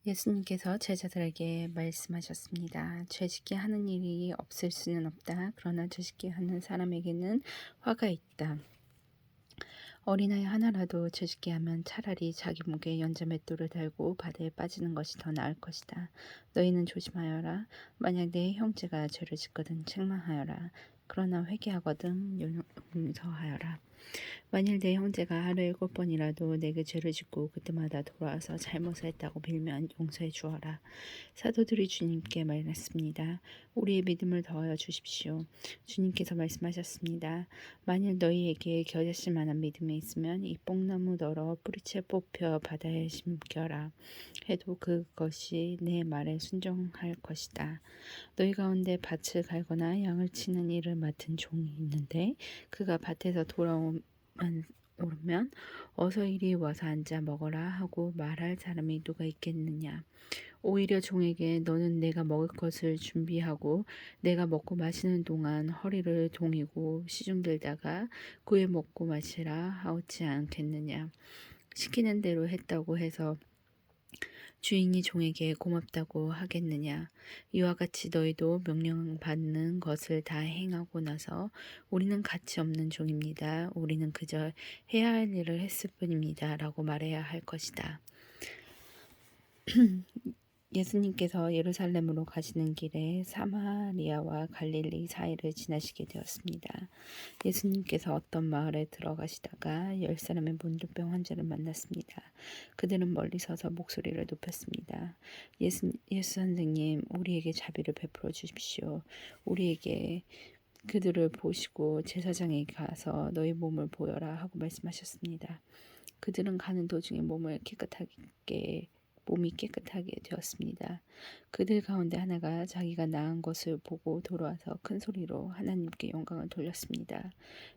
예수님께서 제자들에게 말씀하셨습니다. 죄짓게 하는 일이 없을 수는 없다. 그러나 죄짓게 하는 사람에게는 화가 있다. 어린아이 하나라도 죄짓게 하면 차라리 자기 목에 연자맷돌을 달고 바다에 빠지는 것이 더 나을 것이다. 너희는 조심하여라. 만약 내 형제가 죄를 짓거든 책망하여라. 그러나 회개하거든 용서하여라. 만일 내 형제가 하루에 7번이라도 내게 죄를 짓고 그때마다 돌아와서 잘못을 했다고 빌면 용서해 주어라. 사도들이 주님께 말했습니다. 우리의 믿음을 더하여 주십시오. 주님께서 말씀하셨습니다. 만일 너희에게 겨자씨 만한 믿음이 있으면 이 뽕나무 널어 뿌리채 뽑혀 바다에 심겨라. 해도 그것이 내 말에 순종할 것이다. 너희 가운데 밭을 갈거나 양을 치는 일을 맡은 종이 있는데 그가 밭에서 오르면 어서 이리 와서 앉아 먹어라 하고 말할 사람이 누가 있겠느냐. 오히려 종에게 너는 내가 먹을 것을 준비하고 내가 먹고 마시는 동안 허리를 동이고 시중들다가 구해 먹고 마시라 하지 않겠느냐. 시키는 대로 했다고 해서 주인이 종에게 고맙다고 하겠느냐. 이와 같이 너희도 명령받는 것을 다 행하고 나서 우리는 가치 없는 종입니다. 우리는 그저 해야 할 일을 했을 뿐입니다. 라고 말해야 할 것이다. 예수님께서 예루살렘으로 가시는 길에 사마리아와 갈릴리 사이를 지나시게 되었습니다. 예수님께서 어떤 마을에 들어가시다가 10사람의 문둥병 환자를 만났습니다. 그들은 멀리 서서 목소리를 높였습니다. 예수 선생님, 우리에게 자비를 베풀어 주십시오. 우리에게 그들을 보시고 제사장에게 가서 너희 몸을 보여라 하고 말씀하셨습니다. 그들은 가는 도중에 몸이 깨끗하게 되었습니다. 그들 가운데 하나가 자기가 나은 것을 보고 돌아와서 큰 소리로 하나님께 영광을 돌렸습니다.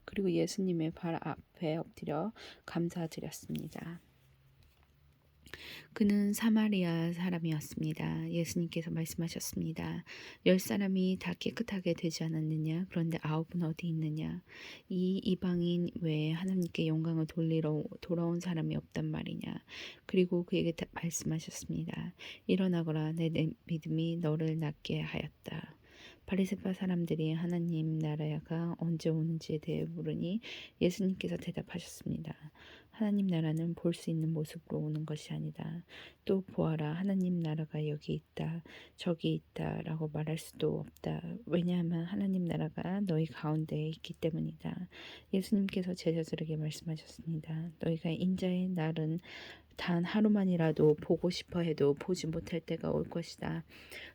그리고 예수님의 발 앞에 엎드려 감사드렸습니다. 그는 사마리아 사람이었습니다. 예수님께서 말씀하셨습니다. 10사람이 다 깨끗하게 되지 않았느냐? 그런데 9은 어디 있느냐? 이 이방인 외에 하나님께 영광을 돌리러 돌아온 사람이 없단 말이냐? 그리고 그에게 말씀하셨습니다. 일어나거라. 내 믿음이 너를 낫게 하였다. 바리새파 사람들이 하나님 나라가 언제 오는지에 대해 물으니 예수님께서 대답하셨습니다. 하나님 나라는 볼 수 있는 모습으로 오는 것이 아니다. 또 보아라, 하나님 나라가 여기 있다, 저기 있다 라고 말할 수도 없다. 왜냐하면 하나님 나라가 너희 가운데에 있기 때문이다. 예수님께서 제자들에게 말씀하셨습니다. 너희가 인자의 날은 단 하루만이라도 보고 싶어 해도 보지 못할 때가 올 것이다.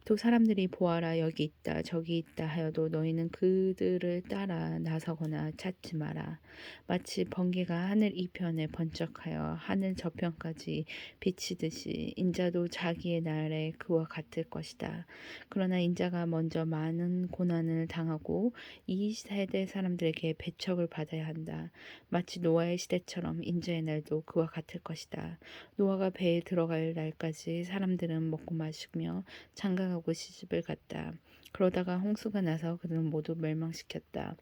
또 사람들이 보아라 여기 있다 저기 있다 하여도 너희는 그들을 따라 나서거나 찾지 마라. 마치 번개가 하늘 이편에 번쩍하여 하늘 저편까지 비치듯이 인자도 자기의 날에 그와 같을 것이다. 그러나 인자가 먼저 많은 고난을 당하고 이 세대 사람들에게 배척을 받아야 한다. 마치 노아의 시대처럼 인자의 날도 그와 같을 것이다. 노아가 배에 들어갈 날까지 사람들은 먹고 마시며 장가가고 시집을 갔다. 그러다가 홍수가 나서 그들은 모두 멸망시켰다.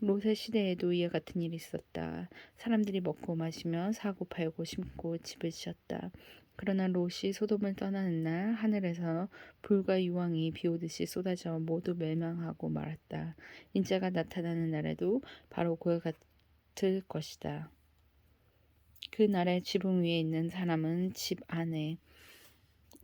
롯의 시대에도 이와 같은 일이 있었다. 사람들이 먹고 마시며 사고 팔고 심고 집을 지었다. 그러나 롯이 소돔을 떠나는 날 하늘에서 불과 유황이 비오듯이 쏟아져 모두 멸망하고 말았다. 인자가 나타나는 날에도 바로 그와 같을 것이다. 그 날에 지붕 위에 있는 사람은 집 안에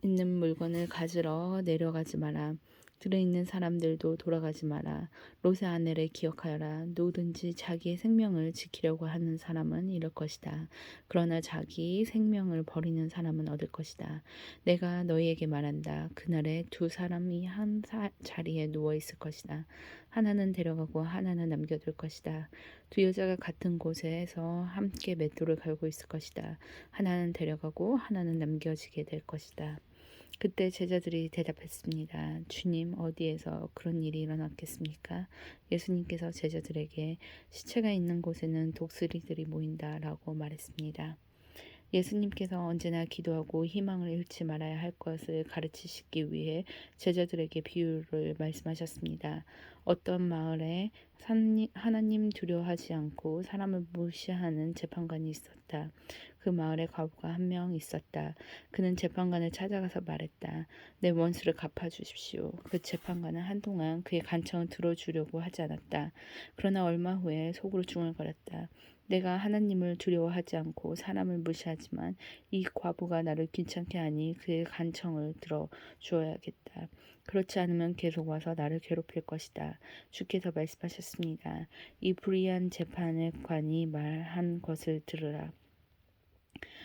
있는 물건을 가지러 내려가지 마라. 들어있는 사람들도 돌아가지 마라. 롯의 아내를 기억하여라. 누구든지 자기의 생명을 지키려고 하는 사람은 잃을 것이다. 그러나 자기 생명을 버리는 사람은 얻을 것이다. 내가 너희에게 말한다. 그날에 두 사람이 한 자리에 누워 있을 것이다. 하나는 데려가고 하나는 남겨둘 것이다. 두 여자가 같은 곳에서 함께 맷돌을 갈고 있을 것이다. 하나는 데려가고 하나는 남겨지게 될 것이다. 그때 제자들이 대답했습니다. 주님, 어디에서 그런 일이 일어났겠습니까? 예수님께서 제자들에게 시체가 있는 곳에는 독수리들이 모인다라고 말했습니다. 예수님께서 언제나 기도하고 희망을 잃지 말아야 할 것을 가르치시기 위해 제자들에게 비유를 말씀하셨습니다. 어떤 마을에 하나님 두려워하지 않고 사람을 무시하는 재판관이 있었다. 그 마을에 과부가 한 명 있었다. 그는 재판관을 찾아가서 말했다. 내 원수를 갚아주십시오. 그 재판관은 한동안 그의 간청을 들어주려고 하지 않았다. 그러나 얼마 후에 속으로 중얼거렸다. 내가 하나님을 두려워하지 않고 사람을 무시하지만 이 과부가 나를 귀찮게 하니 그의 간청을 들어주어야겠다. 그렇지 않으면 계속 와서 나를 괴롭힐 것이다. 주께서 말씀하셨습니다. 이 불의한 재판관이 말한 것을 들으라.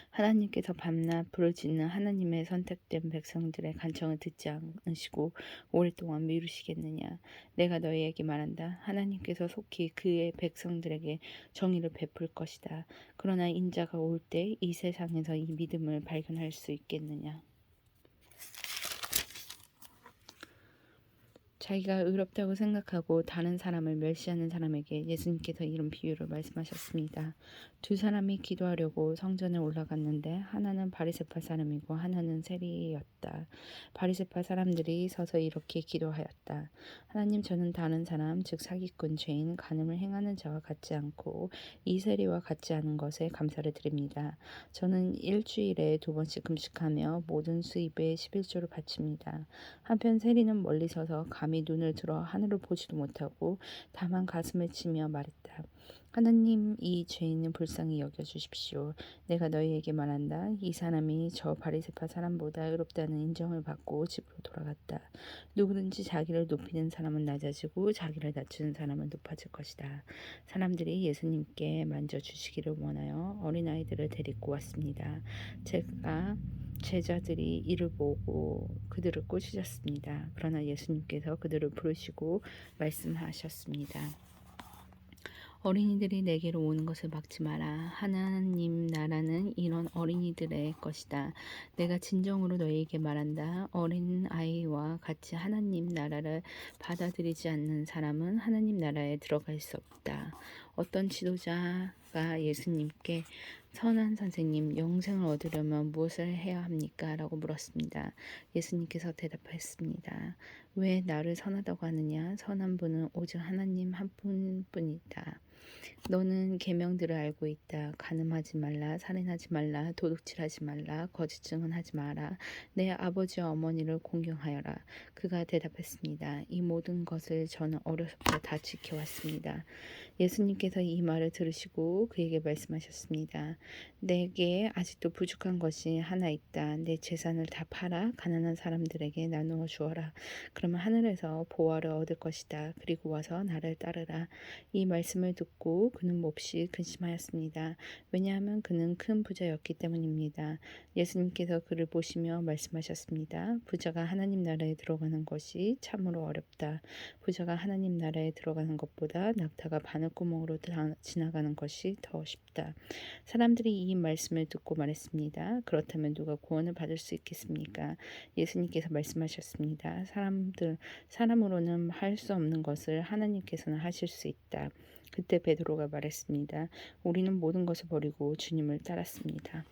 하나님께서 밤낮 부르짖는 하나님의 선택된 백성들의 간청을 듣지 않으시고 오랫동안 미루시겠느냐. 내가 너희에게 말한다. 하나님께서 속히 그의 백성들에게 정의를 베풀 것이다. 그러나 인자가 올 때 이 세상에서 이 믿음을 발견할 수 있겠느냐. 자기가 의롭다고 생각하고 다른 사람을 멸시하는 사람에게 예수님께서 이런 비유를 말씀하셨습니다. 두 사람이 기도하려고 성전에 올라갔는데 하나는 바리새파 사람이고 하나는 세리였다. 바리새파 사람들이 서서 이렇게 기도하였다. 하나님, 저는 다른 사람, 즉 사기꾼, 죄인, 간음을 행하는 자와 같지 않고 이 세리와 같지 않은 것에 감사를 드립니다. 저는 일주일에 2번씩 금식하며 모든 수입의 11조를 바칩니다. 한편 세리는 멀리 서서 감히 눈을 들어 하늘을 보지도 못하고 다만 가슴을 치며 말했다. 하나님, 이 죄인은 불쌍히 여겨주십시오. 내가 너희에게 말한다. 이 사람이 저 바리새파 사람보다 의롭다는 인정을 받고 집으로 돌아갔다. 누구든지 자기를 높이는 사람은 낮아지고 자기를 낮추는 사람은 높아질 것이다. 사람들이 예수님께 만져주시기를 원하여 어린아이들을 데리고 왔습니다. 제자들이 이를 보고 그들을 꾸짖었습니다. 그러나 예수님께서 그들을 부르시고 말씀하셨습니다. 어린이들이 내게로 오는 것을 막지 마라. 하나님 나라는 이런 어린이들의 것이다. 내가 진정으로 너희에게 말한다. 어린 아이와 같이 하나님 나라를 받아들이지 않는 사람은 하나님 나라에 들어갈 수 없다. 어떤 지도자가 예수님께 선한 선생님, 영생을 얻으려면 무엇을 해야 합니까? 라고 물었습니다. 예수님께서 대답했습니다. 왜 나를 선하다고 하느냐? 선한 분은 오직 하나님 한 분뿐이다. 너는 계명들을 알고 있다. 간음하지 말라, 살인하지 말라, 도둑질하지 말라, 거짓 증언하지 마라. 내 아버지와 어머니를 공경하여라. 그가 대답했습니다. 이 모든 것을 저는 어려서부터 다 지켜왔습니다. 예수님께서 이 말을 들으시고 그에게 말씀하셨습니다. 내게 아직도 부족한 것이 하나 있다. 내 재산을 다 팔아 가난한 사람들에게 나누어 주어라. 그러면 하늘에서 보화를 얻을 것이다. 그리고 와서 나를 따르라. 이 말씀을 듣고 그는 몹시 근심하였습니다. 왜냐하면 그는 큰 부자였기 때문입니다. 예수님께서 그를 보시며 말씀하셨습니다. 부자가 하나님 나라에 들어가는 것이 참으로 어렵다. 부자가 하나님 나라에 들어가는 것보다 낙타가 바늘구멍으로 지나가는 것이 더 쉽다. 사람들이 이 말씀을 듣고 말했습니다. 그렇다면 누가 구원을 받을 수 있겠습니까? 예수님께서 말씀하셨습니다. 사람으로는 할 수 없는 것을 하나님께서는 하실 수 있다. 그때 베드로가 말했습니다. 우리는 모든 것을 버리고 주님을 따랐습니다.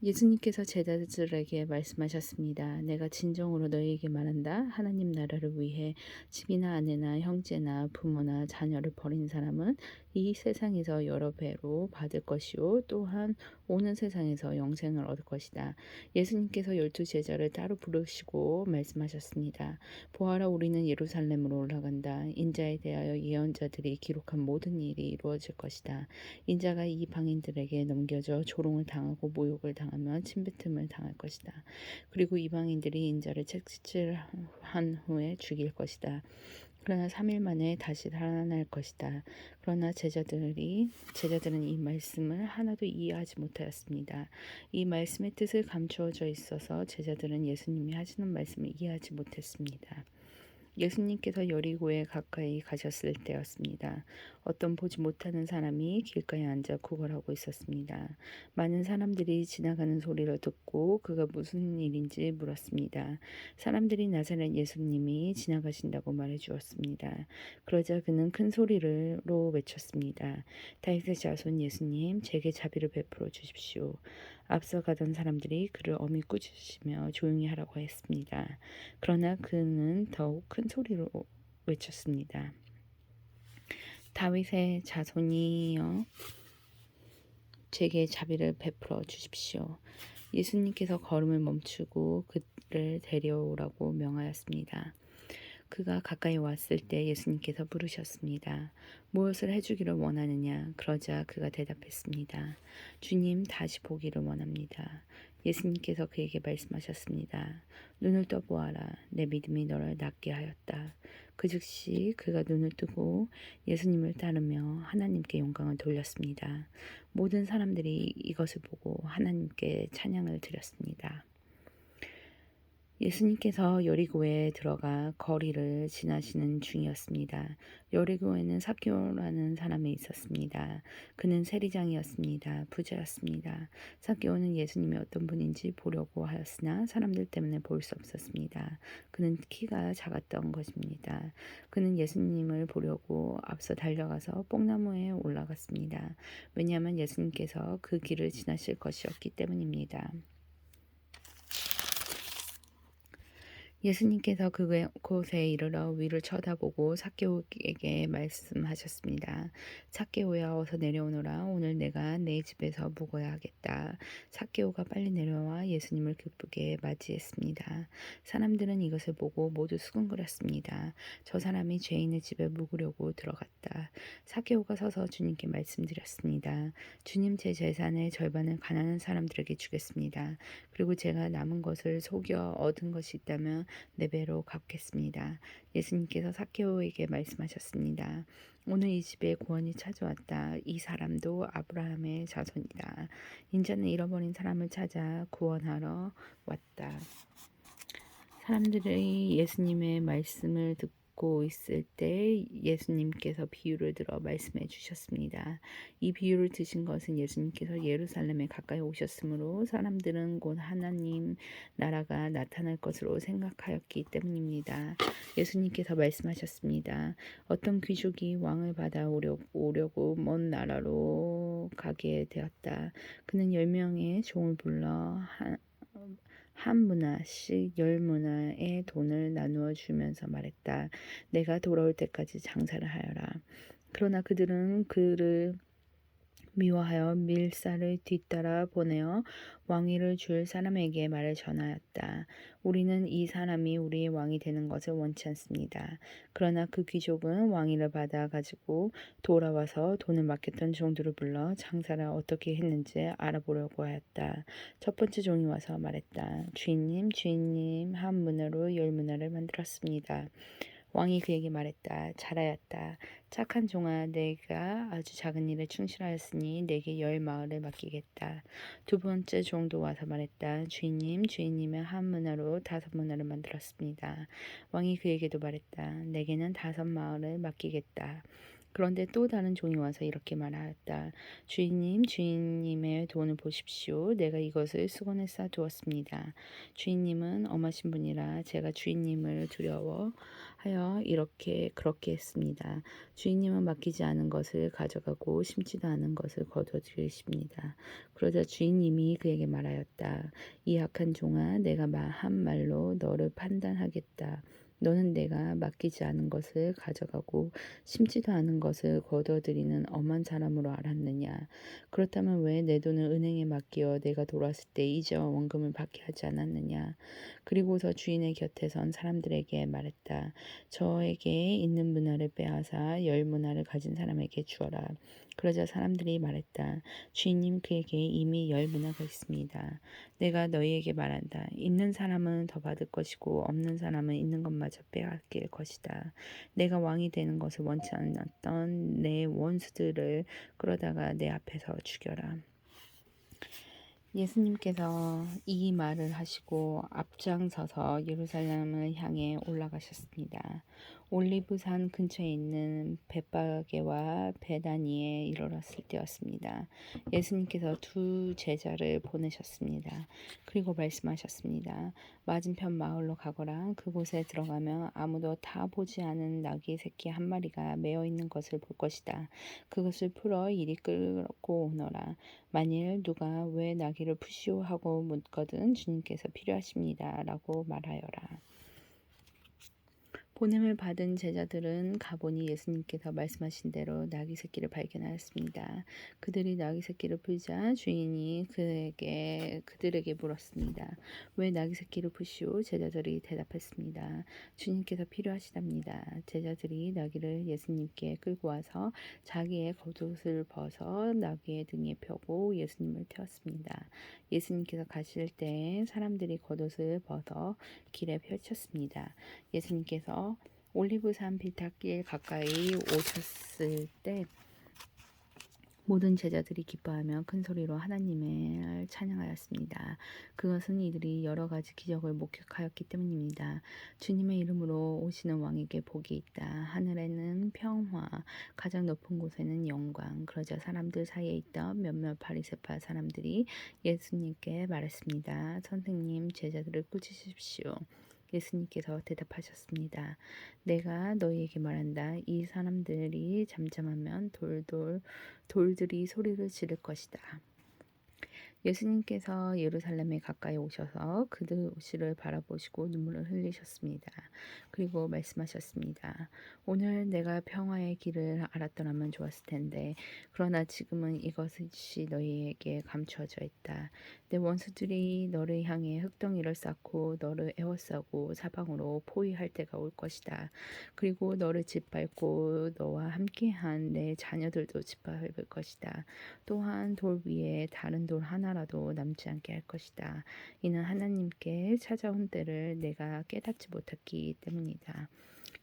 예수님께서 제자들에게 말씀하셨습니다. 내가 진정으로 너희에게 말한다. 하나님 나라를 위해 집이나 아내나 형제나 부모나 자녀를 버린 사람은 이 세상에서 여러 배로 받을 것이요 또한 오는 세상에서 영생을 얻을 것이다. 예수님께서 12 제자를 따로 부르시고 말씀하셨습니다. 보아라, 우리는 예루살렘으로 올라간다. 인자에 대하여 예언자들이 기록한 모든 일이 이루어질 것이다. 인자가 이 방인들에게 넘겨져 조롱을 당하고 모욕을 당하며 침뱉음을 당할 것이다. 그리고 이방인들이 인자를 채찍질한 후에 죽일 것이다. 그러나 3일 만에 다시 살아날 것이다. 그러나 제자들은 이 말씀을 하나도 이해하지 못하였습니다. 이 말씀의 뜻을 감추어져 있어서 제자들은 예수님이 하시는 말씀을 이해하지 못했습니다. 예수님께서 여리고에 가까이 가셨을 때였습니다. 어떤 보지 못하는 사람이 길가에 앉아 구걸하고 있었습니다. 많은 사람들이 지나가는 소리를 듣고 그가 무슨 일인지 물었습니다. 사람들이 나사렛 예수님이 지나가신다고 말해 주었습니다. 그러자 그는 큰 소리로 외쳤습니다. 다윗의 자손 예수님, 제게 자비를 베풀어 주십시오. 앞서가던 사람들이 그를 엄히 꾸짖으시며 조용히 하라고 했습니다. 그러나 그는 더욱 큰 소리로 외쳤습니다. 다윗의 자손이여 제게 자비를 베풀어 주십시오. 예수님께서 걸음을 멈추고 그를 데려오라고 명하였습니다. 그가 가까이 왔을 때 예수님께서 물으셨습니다. 무엇을 해주기를 원하느냐? 그러자 그가 대답했습니다. 주님, 다시 보기를 원합니다. 예수님께서 그에게 말씀하셨습니다. 눈을 떠보아라. 내 믿음이 너를 낫게 하였다. 그 즉시 그가 눈을 뜨고 예수님을 따르며 하나님께 영광을 돌렸습니다. 모든 사람들이 이것을 보고 하나님께 찬양을 드렸습니다. 예수님께서 여리고에 들어가 거리를 지나시는 중이었습니다. 여리고에는 삭개오라는 사람이 있었습니다. 그는 세리장이었습니다. 부자였습니다. 삭개오는 예수님이 어떤 분인지 보려고 하였으나 사람들 때문에 볼 수 없었습니다. 그는 키가 작았던 것입니다. 그는 예수님을 보려고 앞서 달려가서 뽕나무에 올라갔습니다. 왜냐하면 예수님께서 그 길을 지나실 것이었기 때문입니다. 예수님께서 그곳에 이르러 위를 쳐다보고 삭개오에게 말씀하셨습니다. 삭개오야, 어서 내려오너라. 오늘 내가 내 집에서 묵어야 하겠다. 삭개오가 빨리 내려와 예수님을 기쁘게 맞이했습니다. 사람들은 이것을 보고 모두 수군거렸습니다. 저 사람이 죄인의 집에 묵으려고 들어갔다. 삭개오가 서서 주님께 말씀드렸습니다. 주님, 제 재산의 절반을 가난한 사람들에게 주겠습니다. 그리고 제가 남은 것을 속여 얻은 것이 있다면 네 배로 갚겠습니다. 예수님께서 삭개오에게 말씀하셨습니다. 오늘 이 집에 구원이 찾아왔다. 이 사람도 아브라함의 자손이다. 인자는 잃어버린 사람을 찾아 구원하러 왔다. 사람들이 예수님의 말씀을 듣고 있을 때 예수님께서 비유를 들어 말씀해 주셨습니다. 이 비유를 드신 것은 예수님께서 예루살렘에 가까이 오셨으므로 사람들은 곧 하나님 나라가 나타날 것으로 생각하였기 때문입니다. 예수님께서 말씀하셨습니다. 어떤 귀족이 왕을 받아오려고 먼 나라로 가게 되었다. 그는 10명의 종을 불러 한 문화씩 10문화의 돈을 나누어 주면서 말했다. 내가 돌아올 때까지 장사를 하여라. 그러나 그들은 그를 미워하여 밀사를 뒤따라 보내어 왕위를 줄 사람에게 말을 전하였다. 우리는 이 사람이 우리의 왕이 되는 것을 원치 않습니다. 그러나 그 귀족은 왕위를 받아 가지고 돌아와서 돈을 맡겼던 종들을 불러 장사를 어떻게 했는지 알아보려고 하였다. 첫 번째 종이 와서 말했다. 주인님, 한 문화로 10문화를 만들었습니다. 왕이 그에게 말했다. 잘하였다. 착한 종아, 내가 아주 작은 일에 충실하였으니 내게 10마을을 맡기겠다. 두 번째 종도 와서 말했다. 주인님의 한 문화로 5문화를 만들었습니다. 왕이 그에게도 말했다. 내게는 5마을을 맡기겠다. 그런데 또 다른 종이 와서 이렇게 말하였다. 주인님의 돈을 보십시오. 내가 이것을 수건에 싸두었습니다. 주인님은 엄하신 분이라 제가 주인님을 두려워하여 그렇게 했습니다. 주인님은 맡기지 않은 것을 가져가고 심지도 않은 것을 거둬들이십니다. 그러자 주인님이 그에게 말하였다. 이 악한 종아, 내가 한 말로 너를 판단하겠다. 너는 내가 맡기지 않은 것을 가져가고 심지도 않은 것을 거둬들이는 엄한 사람으로 알았느냐. 그렇다면 왜 내 돈을 은행에 맡기어 내가 돌아왔을 때 이자와 원금을 받게 하지 않았느냐. 그리고서 주인의 곁에 선 사람들에게 말했다. 저에게 있는 문화를 빼앗아 10문화를 가진 사람에게 주어라. 그러자 사람들이 말했다. 주인님, 그에게 이미 10문화가 있습니다. 내가 너희에게 말한다. 있는 사람은 더 받을 것이고 없는 사람은 있는 것마저 빼앗길 것이다. 내가 왕이 되는 것을 원치 않았던 내 원수들을 끌어다가 내 앞에서 죽여라. 예수님께서 이 말을 하시고 앞장서서 예루살렘을 향해 올라가셨습니다. 올리브산 근처에 있는 벳바게와 베다니에 이르렀을 때였습니다. 예수님께서 두 제자를 보내셨습니다. 그리고 말씀하셨습니다. 맞은편 마을로 가거라. 그곳에 들어가면 아무도 다 보지 않은 나귀 새끼 한 마리가 매어 있는 것을 볼 것이다. 그것을 풀어 이리 끌고 오너라. 만일 누가 왜 나귀를 푸시오 하고 묻거든 주님께서 필요하십니다. 라고 말하여라. 보냄을 받은 제자들은 가보니 예수님께서 말씀하신 대로 나귀 새끼를 발견하였습니다. 그들이 나귀 새끼를 풀자 주인이 그들에게 물었습니다. 왜 나귀 새끼를 푸시오? 제자들이 대답했습니다. 주님께서 필요하시답니다. 제자들이 나귀를 예수님께 끌고 와서 자기의 겉옷을 벗어 나귀의 등에 펴고 예수님을 태웠습니다. 예수님께서 가실 때 사람들이 겉옷을 벗어 길에 펼쳤습니다. 예수님께서 올리브산 비탈길 가까이 오셨을 때 모든 제자들이 기뻐하며 큰 소리로 하나님을 찬양하였습니다. 그것은 이들이 여러 가지 기적을 목격하였기 때문입니다. 주님의 이름으로 오시는 왕에게 복이 있다. 하늘에는 평화, 가장 높은 곳에는 영광. 그러자 사람들 사이에 있던 몇몇 바리새파 사람들이 예수님께 말했습니다. 선생님, 제자들을 꾸짖으십시오. 예수님께서 대답하셨습니다. 내가 너희에게 말한다. 이 사람들이 잠잠하면 돌들이 소리를 지를 것이다. 예수님께서 예루살렘에 가까이 오셔서 그들 오시를 바라보시고 눈물을 흘리셨습니다. 그리고 말씀하셨습니다. 오늘 내가 평화의 길을 알았더라면 좋았을 텐데 그러나 지금은 이것이 너희에게 감추어져 있다. 내 원수들이 너를 향해 흙덩이를 쌓고 너를 에워싸고 사방으로 포위할 때가 올 것이다. 그리고 너를 짓밟고 너와 함께한 내 자녀들도 짓밟을 것이다. 또한 돌 위에 다른 돌 하나라도 남지 않게 할 것이다. 이는 하나님께 찾아온 때를 내가 깨닫지 못했기 때문이다.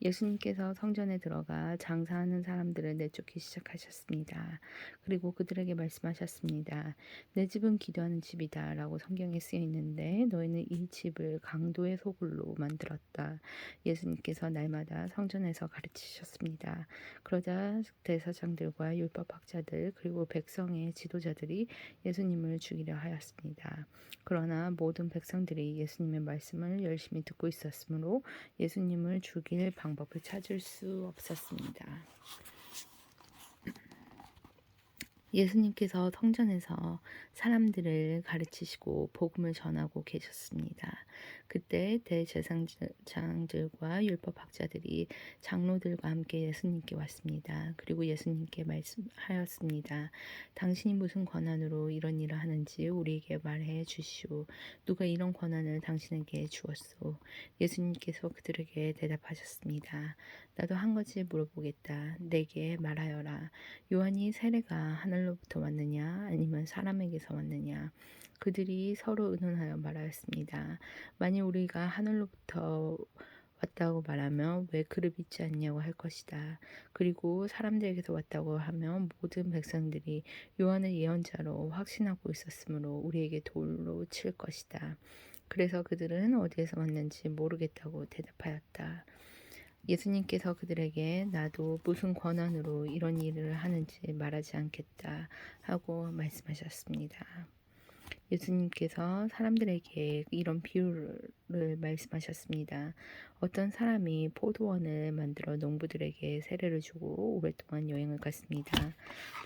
예수님께서 성전에 들어가 장사하는 사람들을 내쫓기 시작하셨습니다. 그리고 그들에게 말씀하셨습니다. 내 집은 기도하는 집이다 라고 성경에 쓰여 있는데 너희는 이 집을 강도의 소굴로 만들었다. 예수님께서 날마다 성전에서 가르치셨습니다. 그러자 대사장들과 율법학자들 그리고 백성의 지도자들이 예수님을 죽이려 하였습니다. 그러나 모든 백성들이 예수님의 말씀을 열심히 듣고 있었으므로 예수님을 죽일 방법을 찾을 수 없었습니다. 예수님께서 성전에서 사람들을 가르치시고 복음을 전하고 계셨습니다. 그때 대제사장들과 율법학자들이 장로들과 함께 예수님께 왔습니다. 그리고 예수님께 말씀하였습니다. 당신이 무슨 권한으로 이런 일을 하는지 우리에게 말해 주시오. 누가 이런 권한을 당신에게 주었소? 예수님께서 그들에게 대답하셨습니다. 나도 한 가지 물어보겠다. 내게 말하여라. 요한이 세례가 하늘로부터 왔느냐 아니면 사람에게서 왔느냐? 그들이 서로 의논하여 말하였습니다. 만일 우리가 하늘로부터 왔다고 말하면 왜 그를 믿지 않냐고 할 것이다. 그리고 사람들에게서 왔다고 하면 모든 백성들이 요한을 예언자로 확신하고 있었으므로 우리에게 돌로 칠 것이다. 그래서 그들은 어디에서 왔는지 모르겠다고 대답하였다. 예수님께서 그들에게 나도 무슨 권한으로 이런 일을 하는지 말하지 않겠다 하고 말씀하셨습니다. 예수님께서 사람들에게 이런 비유를 말씀하셨습니다. 어떤 사람이 포도원을 만들어 농부들에게 세례를 주고 오랫동안 여행을 갔습니다.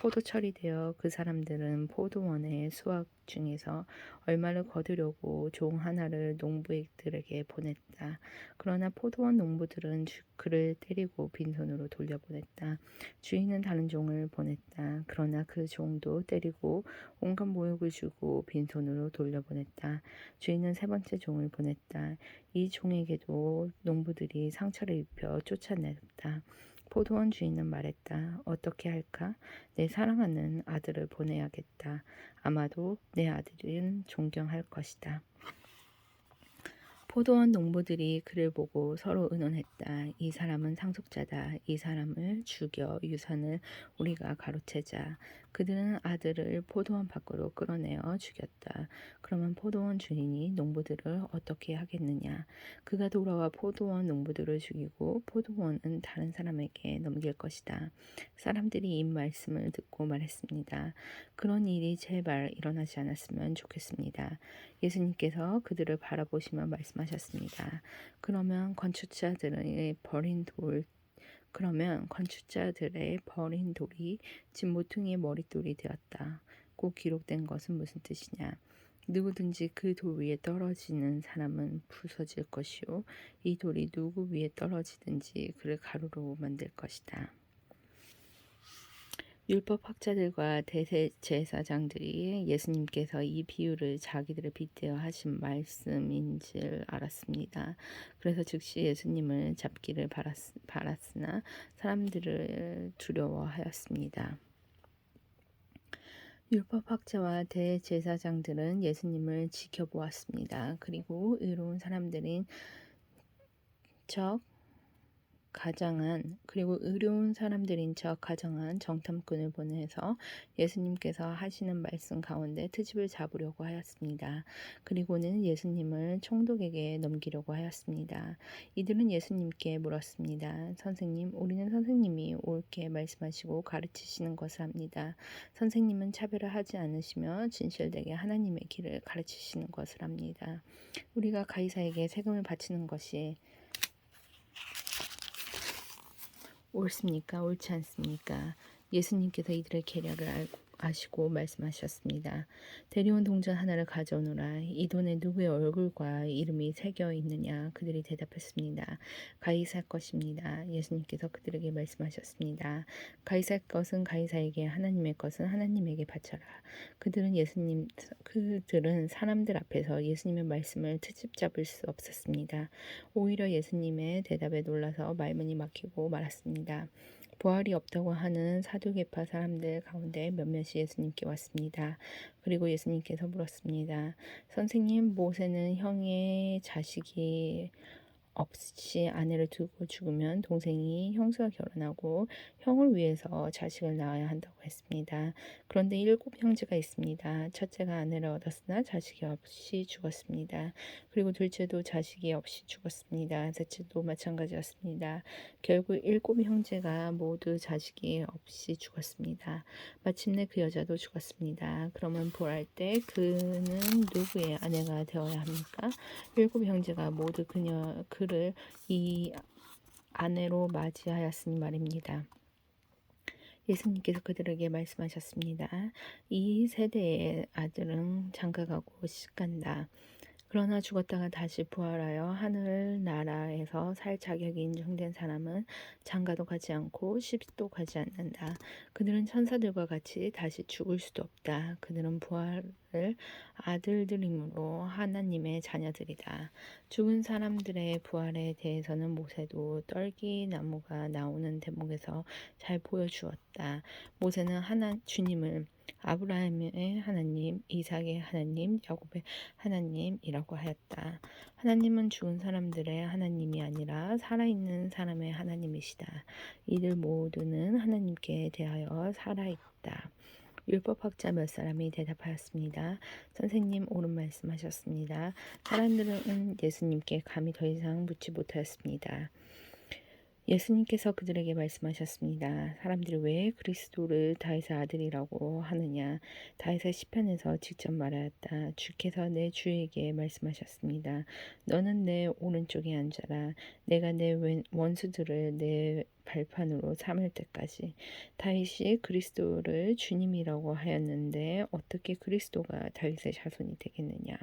포도철이 되어 그 사람들은 포도원의 수확 중에서 얼마를 거두려고 종 하나를 농부들에게 보냈다. 그러나 포도원 농부들은 그를 때리고 빈손으로 돌려보냈다. 주인은 다른 종을 보냈다. 그러나 그 종도 때리고 온갖 모욕을 주고 빈손으로 돌려보냈다. 주인은 세 번째 종을 보냈다. 이 종에게도 농부들이 상처를 입혀 쫓아냈다. 포도원 주인은 말했다. 어떻게 할까? 내 사랑하는 아들을 보내야겠다. 아마도 내 아들은 존경할 것이다. 포도원 농부들이 그를 보고 서로 의논했다. 이 사람은 상속자다. 이 사람을 죽여 유산을 우리가 가로채자. 그들은 아들을 포도원 밖으로 끌어내어 죽였다. 그러면 포도원 주인이 농부들을 어떻게 하겠느냐? 그가 돌아와 포도원 농부들을 죽이고 포도원은 다른 사람에게 넘길 것이다. 사람들이 이 말씀을 듣고 말했습니다. 그런 일이 제발 일어나지 않았으면 좋겠습니다. 예수님께서 그들을 바라보시며 말씀하셨습니다. 그러면 건축자들의 버린 돌이 집 모퉁이의 머릿돌이 되었다. 꼭 기록된 것은 무슨 뜻이냐? 누구든지 그 돌 위에 떨어지는 사람은 부서질 것이요 이 돌이 누구 위에 떨어지든지 그를 가루로 만들 것이다. 율법 학자들과 대제사장들이 예수님께서 이 비유를 자기들을 빗대어 하신 말씀인 줄 알았습니다. 그래서 즉시 예수님을 잡기를 바랐으나 사람들을 두려워하였습니다. 율법학자와 대제사장들은 예수님을 지켜보았습니다. 그리고 의로운 사람들인 척 가장한 정탐꾼을 보내서 예수님께서 하시는 말씀 가운데 트집을 잡으려고 하였습니다. 그리고는 예수님을 총독에게 넘기려고 하였습니다. 이들은 예수님께 물었습니다. 선생님, 우리는 선생님이 옳게 말씀하시고 가르치시는 것을 합니다. 선생님은 차별화하지 않으시며 진실되게 하나님의 길을 가르치시는 것을 합니다. 우리가 가이사에게 세금을 바치는 것이 옳습니까? 옳지 않습니까? 예수님께서 이들의 계략을 아시고 말씀하셨습니다. 데려온 동전 하나를 가져오너라. 이 돈에 누구의 얼굴과 이름이 새겨 있느냐? 그들이 대답했습니다. 가이사 것입니다. 예수님께서 그들에게 말씀하셨습니다. 가이사 것은 가이사에게, 하나님의 것은 하나님에게 바쳐라. 그들은 사람들 앞에서 예수님의 말씀을 트집 잡을 수 없었습니다. 오히려 예수님의 대답에 놀라서 말문이 막히고 말았습니다. 부활이 없다고 하는 사두개파 사람들 가운데 몇몇이 예수님께 왔습니다. 그리고 예수님께서 물었습니다. 선생님, 모세는 형의 자식이 없이 아내를 두고 죽으면 동생이 형수와 결혼하고 형을 위해서 자식을 낳아야 한다고 했습니다. 그런데 7 형제가 있습니다. 첫째가 아내를 얻었으나 자식이 없이 죽었습니다. 그리고 둘째도 자식이 없이 죽었습니다. 셋째도 마찬가지였습니다. 결국 7 형제가 모두 자식이 없이 죽었습니다. 마침내 그 여자도 죽었습니다. 그러면 부활할 때 그는 누구의 아내가 되어야 합니까? 7 형제가 모두 그를 이 아내로 맞이하였으니 말입니다. 예수님께서 그들에게 말씀하셨습니다. 이 세대의 아들은 장가가고 시집간다. 그러나 죽었다가 다시 부활하여 하늘 나라에서 살 자격이 인정된 사람은 장가도 가지 않고 시집도 가지 않는다. 그들은 천사들과 같이 다시 죽을 수도 없다. 그들은 부활을 아들들이므로 하나님의 자녀들이다. 죽은 사람들의 부활에 대해서는 모세도 떨기나무가 나오는 대목에서 잘 보여주었다. 모세는 주님을 아브라함의 하나님, 이삭의 하나님, 야곱의 하나님이라고 하였다. 하나님은 죽은 사람들의 하나님이 아니라 살아있는 사람의 하나님이시다. 이들 모두는 하나님께 대하여 살아있다. 율법학자 몇 사람이 대답하였습니다. 선생님, 옳은 말씀하셨습니다. 사람들은 예수님께 감히 더 이상 묻지 못하였습니다. 예수님께서 그들에게 말씀하셨습니다. 사람들이 왜 그리스도를 다윗의 아들이라고 하느냐? 다윗의 시편에서 직접 말하였다. 주께서 내 주에게 말씀하셨습니다. 너는 내 오른쪽에 앉아라. 내가 내 원수들을 내 발판으로 삼을 때까지. 다윗이 그리스도를 주님이라고 하였는데 어떻게 그리스도가 다윗의 자손이 되겠느냐?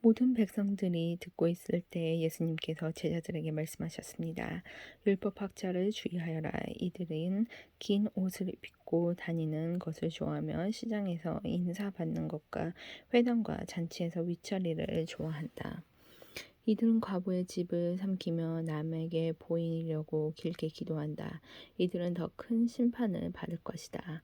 모든 백성들이 듣고 있을 때 예수님께서 제자들에게 말씀하셨습니다. 율법학자를 주의하여라. 이들은 긴 옷을 입고 다니는 것을 좋아하며 시장에서 인사받는 것과 회당과 잔치에서 윗자리를 좋아한다. 이들은 과부의 집을 삼키며 남에게 보이려고 길게 기도한다. 이들은 더 큰 심판을 받을 것이다.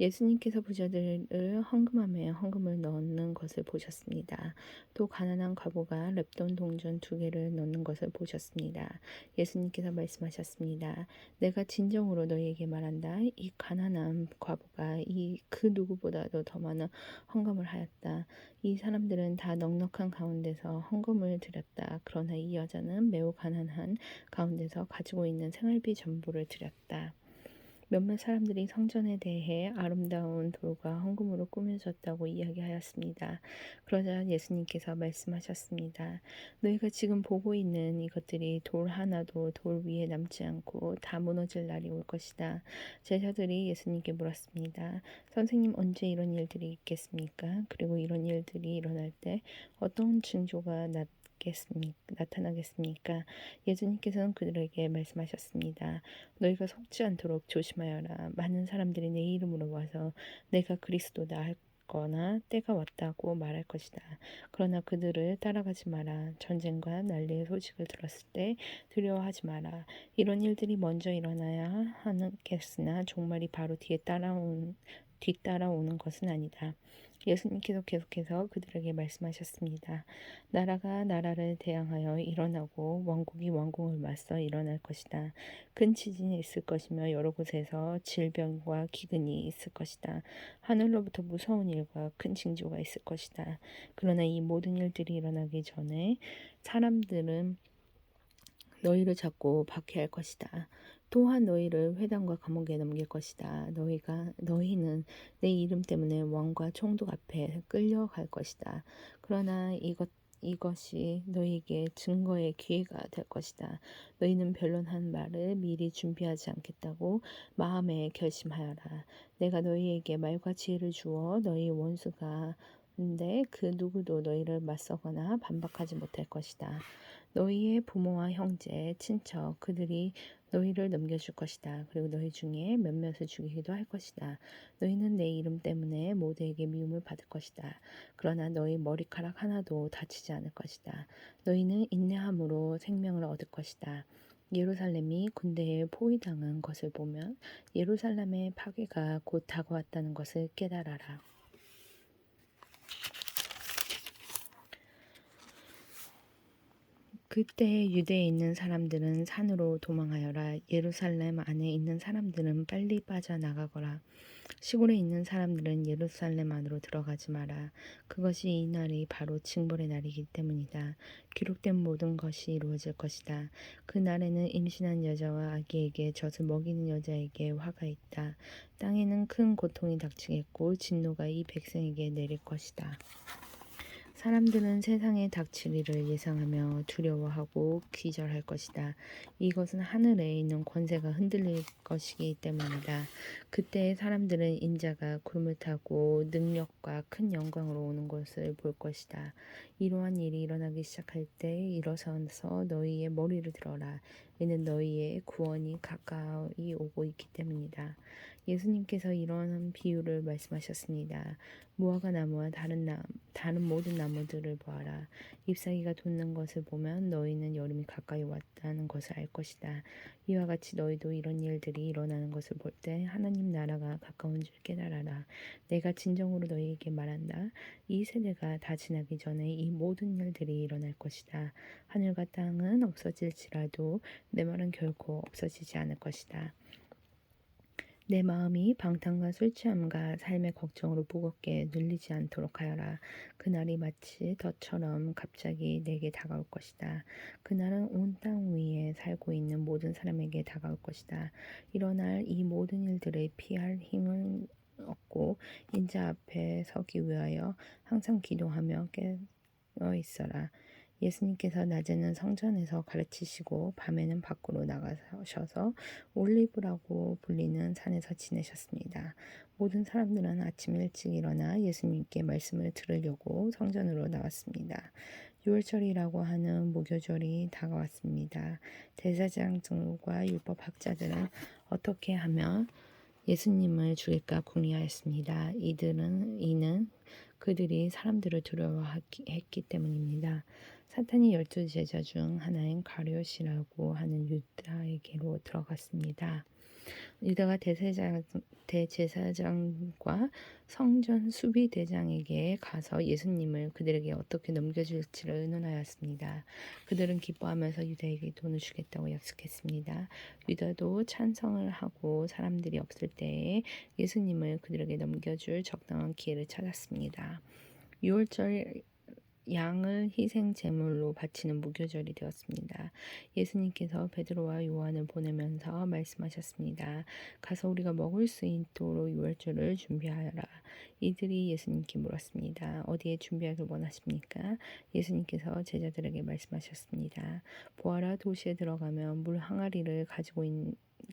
예수님께서 부자들을 헌금함에 헌금을 넣는 것을 보셨습니다. 또 가난한 과부가 렙돈 동전 2개를 넣는 것을 보셨습니다. 예수님께서 말씀하셨습니다. 내가 진정으로 너희에게 말한다. 이 가난한 과부가 그 누구보다도 더 많은 헌금을 하였다. 이 사람들은 다 넉넉한 가운데서 헌금을 드렸다. 그러나 이 여자는 매우 가난한 가운데서 가지고 있는 생활비 전부를 드렸다. 몇몇 사람들이 성전에 대해 아름다운 돌과 헌금으로 꾸며졌다고 이야기하였습니다. 그러자 예수님께서 말씀하셨습니다. 너희가 지금 보고 있는 이것들이 돌 하나도 돌 위에 남지 않고 다 무너질 날이 올 것이다. 제자들이 예수님께 물었습니다. 선생님, 언제 이런 일들이 있겠습니까? 그리고 이런 일들이 일어날 때 어떤 징조가 나타나겠습니까? 예수님께서는 그들에게 말씀하셨습니다. 너희가 속지 않도록 조심하여라. 많은 사람들이 내 이름으로 와서 내가 그리스도다 할 거나 때가 왔다고 말할 것이다. 그러나 그들을 따라가지 마라. 전쟁과 난리의 소식을 들었을 때 두려워하지 마라. 이런 일들이 먼저 일어나야 하겠으나 종말이 바로 뒤따라오는 것은 아니다. 예수님께서 계속해서 그들에게 말씀하셨습니다. 나라가 나라를 대항하여 일어나고 왕국이 왕국을 맞서 일어날 것이다. 큰 지진이 있을 것이며 여러 곳에서 질병과 기근이 있을 것이다. 하늘로부터 무서운 일과 큰 징조가 있을 것이다. 그러나 이 모든 일들이 일어나기 전에 사람들은 너희를 잡고 박해할 것이다. 또한 너희를 회당과 감옥에 넘길 것이다. 너희는 내 이름 때문에 왕과 총독 앞에 끌려갈 것이다. 그러나 이것이 너희에게 증거의 기회가 될 것이다. 너희는 변론한 말을 미리 준비하지 않겠다고 마음에 결심하여라. 내가 너희에게 말과 지혜를 주어 너희 원수가 근데 그 누구도 너희를 맞서거나 반박하지 못할 것이다. 너희의 부모와 형제, 친척, 그들이 너희를 넘겨줄 것이다. 그리고 너희 중에 몇몇을 죽이기도 할 것이다. 너희는 내 이름 때문에 모두에게 미움을 받을 것이다. 그러나 너희 머리카락 하나도 다치지 않을 것이다. 너희는 인내함으로 생명을 얻을 것이다. 예루살렘이 군대에 포위당한 것을 보면 예루살렘의 파괴가 곧 다가왔다는 것을 깨달아라. 그때 유대에 있는 사람들은 산으로 도망하여라. 예루살렘 안에 있는 사람들은 빨리 빠져나가거라. 시골에 있는 사람들은 예루살렘 안으로 들어가지 마라. 그것이 이 날이 바로 징벌의 날이기 때문이다. 기록된 모든 것이 이루어질 것이다. 그 날에는 임신한 여자와 아기에게 젖을 먹이는 여자에게 화가 있다. 땅에는 큰 고통이 닥치겠고 진노가 이 백성에게 내릴 것이다. 사람들은 세상에 닥칠 일을 예상하며 두려워하고 기절할 것이다. 이것은 하늘에 있는 권세가 흔들릴 것이기 때문이다. 그때 사람들은 인자가 구름을 타고 능력과 큰 영광으로 오는 것을 볼 것이다. 이러한 일이 일어나기 시작할 때 일어서서 너희의 머리를 들어라. 이는 너희의 구원이 가까이 오고 있기 때문이다. 예수님께서 이러한 비유를 말씀하셨습니다. 무화과 나무와 다른 모든 나무들을 보아라. 잎사귀가 돋는 것을 보면 너희는 여름이 가까이 왔다는 것을 알 것이다. 이와 같이 너희도 이런 일들이 일어나는 것을 볼 때 하나님 나라가 가까운 줄 깨달아라. 내가 진정으로 너희에게 말한다. 이 세대가 다 지나기 전에 이 모든 일들이 일어날 것이다. 하늘과 땅은 없어질지라도 내 말은 결코 없어지지 않을 것이다. 내 마음이 방탕과 술 취함과 삶의 걱정으로 무겁게 눌리지 않도록 하여라. 그날이 마치 덫처럼 갑자기 내게 다가올 것이다. 그날은 온 땅 위에 살고 있는 모든 사람에게 다가올 것이다. 일어날 이 모든 일들을 피할 힘을 얻고 인자 앞에 서기 위하여 항상 기도하며 깨어 있어라. 예수님께서 낮에는 성전에서 가르치시고 밤에는 밖으로 나가셔서 올리브라고 불리는 산에서 지내셨습니다. 모든 사람들은 아침 일찍 일어나 예수님께 말씀을 들으려고 성전으로 나왔습니다. 유월절이라고 하는 무교절이 다가왔습니다. 대제사장들과 율법학자들은 어떻게 하면 예수님을 죽일까 궁리하였습니다. 이는 그들이 사람들을 두려워했기 때문입니다. 사탄이 12 제자 중 하나인 가룟이라고 하는 유다에게로 들어갔습니다. 유다가 대제사장과 성전 수비대장에게 가서 예수님을 그들에게 어떻게 넘겨줄지를 의논하였습니다. 그들은 기뻐하면서 유다에게 돈을 주겠다고 약속했습니다. 유다도 찬성을 하고 사람들이 없을 때에 예수님을 그들에게 넘겨줄 적당한 기회를 찾았습니다. 6월절 양을 희생 제물로 바치는 무교절이 되었습니다. 예수님께서 베드로와 요한을 보내면서 말씀하셨습니다. 가서 우리가 먹을 수 있도록 유월절을 준비하여라. 이들이 예수님께 물었습니다. 어디에 준비하길 원하십니까? 예수님께서 제자들에게 말씀하셨습니다. 보아라, 도시에 들어가면 물 항아리를 가지고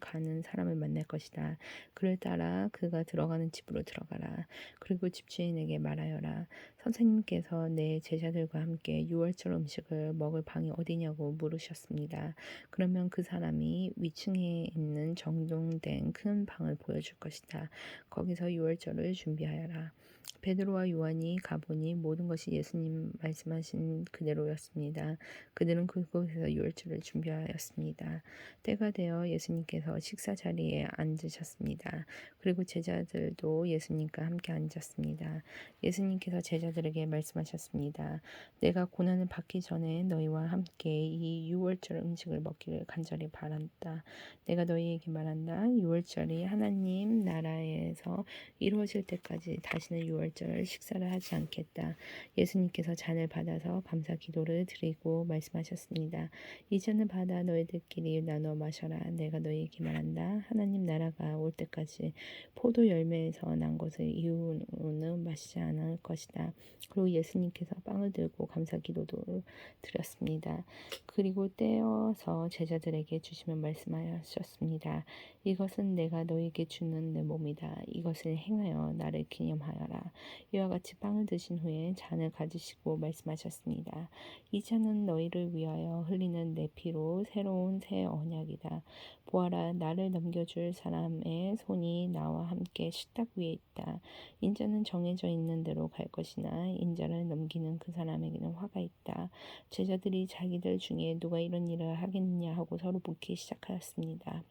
가는 사람을 만날 것이다. 그를 따라 그가 들어가는 집으로 들어가라. 그리고 집주인에게 말하여라. 선생님께서 내 제자들과 함께 유월절 음식을 먹을 방이 어디냐고 물으셨습니다. 그러면 그 사람이 위층에 있는 정돈된 큰 방을 보여줄 것이다. 거기서 유월절을 준비하여라. 베드로와 요한이 가보니 모든 것이 예수님 말씀하신 그대로였습니다. 그들은 그곳에서 유월절을 준비하였습니다. 때가 되어 예수님께서 식사 자리에 앉으셨습니다. 그리고 제자들도 예수님과 함께 앉았습니다. 예수님께서 제자들에게 말씀하셨습니다. 내가 고난을 받기 전에 너희와 함께 이 유월절 음식을 먹기를 간절히 바란다. 내가 너희에게 말한다. 유월절이 하나님 나라에서 이루어질 때까지 다시는 유월절 식사를 하지 않겠다. 예수님께서 잔을 받아서 감사 기도를 드리고 말씀하셨습니다. 이 잔을 받아 너희들끼리 나눠 마셔라. 내가 너희에게 말한다. 하나님 나라가 올 때까지 포도 열매에서 난 것을 이후로는 마시지 않을 것이다. 그리고 예수님께서 빵을 들고 감사 기도도 드렸습니다. 그리고 떼어서 제자들에게 주시며 말씀하셨습니다. 이것은 내가 너희에게 주는 내 몸이다. 이것을 행하여 나를 기념하여라. 이와 같이 빵을 드신 후에 잔을 가지시고 말씀하셨습니다. 이 잔은 너희를 위하여 흘리는 내 피로 새로운 새 언약이다. 보아라, 나를 넘겨줄 사람의 손이 나와 함께 식탁 위에 있다. 인자는 정해져 있는 대로 갈 것이나 인자를 넘기는 그 사람에게는 화가 있다. 제자들이 자기들 중에 누가 이런 일을 하겠느냐 하고 서로 묻기 시작하였습니다.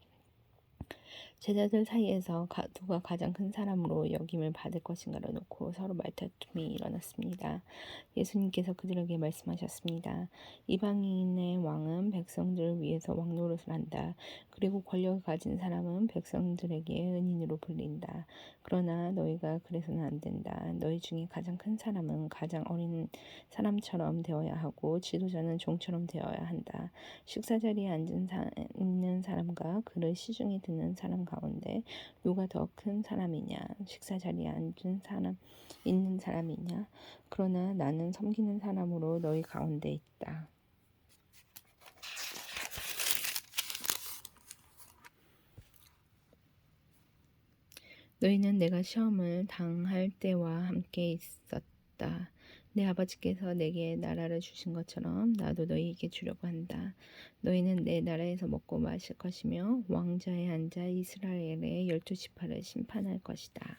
제자들 사이에서 누가 가장 큰 사람으로 여김을 받을 것인가를 놓고 서로 말다툼이 일어났습니다. 예수님께서 그들에게 말씀하셨습니다. 이방인의 왕은 백성들을 위해서 왕노릇을 한다. 그리고 권력을 가진 사람은 백성들에게 은인으로 불린다. 그러나 너희가 그래서는 안 된다. 너희 중에 가장 큰 사람은 가장 어린 사람처럼 되어야 하고 지도자는 종처럼 되어야 한다. 식사 자리에 있는 사람과 그를 시중에 듣는 사람 가운데 누가 더 큰 사람이냐? 식사 자리에 있는 사람이냐? 그러나 나는 섬기는 사람으로 너희 가운데 있다. 너희는 내가 시험을 당할 때와 함께 있었다. 내 아버지께서 내게 나라를 주신 것처럼 나도 너희에게 주려고 한다. 너희는 내 나라에서 먹고 마실 것이며 왕좌에 앉아 이스라엘의 12지파를 심판할 것이다.